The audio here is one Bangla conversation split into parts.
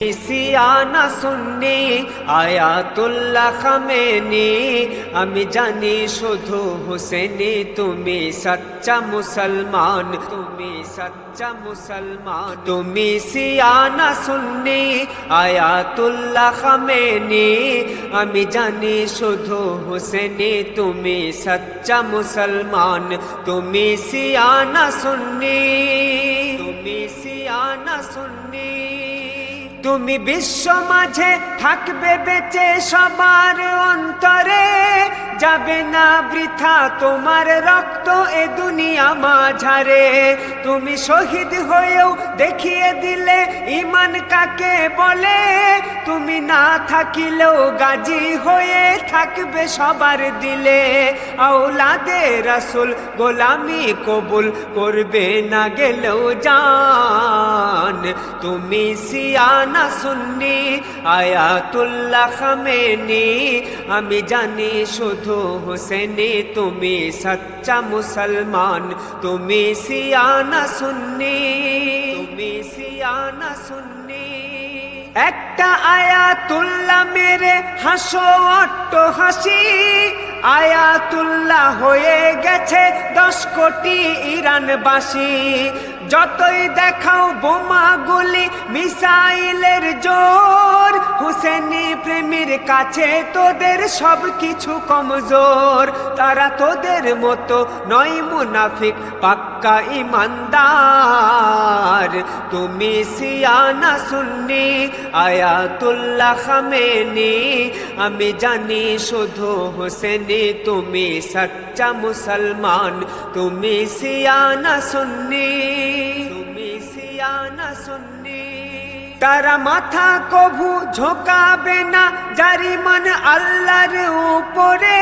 সিয়ানা সুন্নি আয়াতুল্লাহ খামেনি, আমি জানি শুধু হুসেনি তুমি সচ্চা মুসলমান, তুমি সচ্চা মুসলমান। তুমি সিয়ানা সুন্নি আয়াতুল্লাহ খামেনি, আমি জানি শুধু হুসেনি তুমি সচ্চা মুসলমান। তুমি সিয়ানা সুন্নি, তুমি সিয়ানা সুন্নি। তুমি বিশ্ব মাঝে থাকবে বেঁচে সবার অন্তরে, যাবে না বৃথা তোমার রক্ত এ দুনিয়া মাঝারে। তুমি শহীদ হয়েও দেখিয়ে দিলে ঈমান কাকে বলে, তুমি না থাকিলেও গাজী হয়ে থাকবে সবার দিলে। আওলাদে রাসূল গোলামি কবুল করবে না গেলেও জান। তুমি সিয়ানা সুন্নি আয়াতুল্লাহ খামেনি, আমি জানি শুধু হুসেনি তুমি সচ্চা মুসলমান। তুমি সিয়ানা সুন্নি, তুমি সিয়ানা সুন্নি। একটা আয়াতুল্লাহ মেরে হাসো অট্টহাসি, আয়াতুল্লাহ হয়ে গেছে 10 কোটি ইরানবাসী। যতই দেখাও বোমা গুলি মিসাইলের জোর, হুসেনি প্রেমীর কাছে তোদের সব কিছু কমজোর। তারা তোদের মতো নয় মুনাফিক পাক্কা ইমানদার। তুমি সিয়ানা সুন্নি আয়াতুল্লাহ খামেনি, আমি জানি শুধু হুসেনি তুমি সচ্চা মুসলমান। তুমি সিয়ানা সুন্নি, তুমি সিয়ানা সুন্নি। তারা মাথা কভু ঝোঁকাবে না জারিমান আল্লাহর উপরে,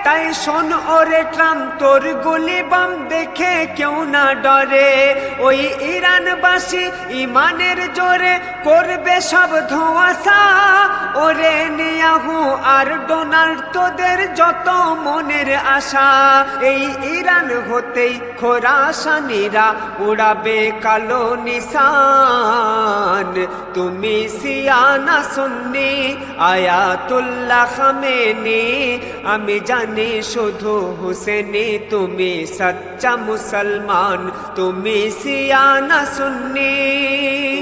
তাই শোন ওরে ট্রাম্প তোর গুলি বাম দেখে কেউ না ডরে। ওই ইরানবাসী ইমানের জোরে করবে সব ধোঁয়াশা, ওরে নেয়াহু আর ডোনাল্ড তোদের যত মনের আশা। এই ইরান হতেই খোরাসানিরা উড়াবে কালো নিশান। তুমি সিয়ানা সুন্নি আয়াতুল্লাহ খামেনি, আমি জানি শুধু হুসেনি তুমি সচ্চা মুসলমান। তুমি সিয়ানা সুন্নি,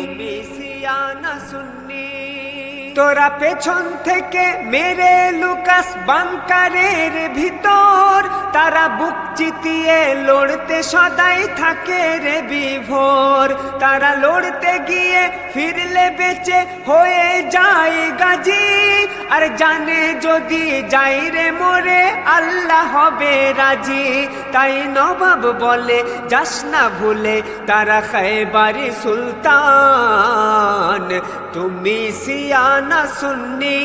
তুমি সিয়ানা সুন্নি। তোরা পেছন থেকে মেরে লুকাস বাংকারের ভিতর, তারা বুক চিতিয়ে লড়তে সদাই থাকে রে বিভোর। তারা লড়তে গিয়ে ফিরলে বেঁচে হয়ে যায় গাজী, আর জানে যদি যাই রে মরে আল্লাহ হবে রাজি। তাই নবাব বলে যাস না ভুলে তারা খায়বারি সুলতান। তুমি সিয়ানা সুন্নি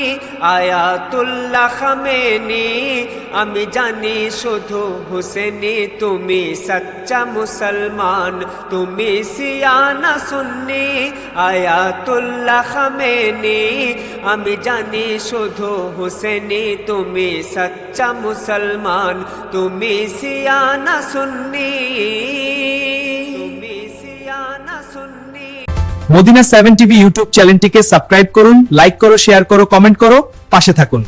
আয়াতুল্লাহ খামেনি, আমি জানি শুধু হুসেনি তুমি সচ্চা মুসলমান। তুমি সিয়ানা সুন্নি আয়াতুল্লাহ খামেনি, আমি জানি শুধু হুসেনি তুমি সচ্চা মুসলমান। তুমি সিয়ানা সুন্নি, তুমি সিয়ানা সুন্নি। মদিনা 7 টিভি ইউটিউব চ্যানেলটিকে সাবস্ক্রাইব করুন, লাইক করো, শেয়ার করো, কমেন্ট করো, পাশে থাকুন।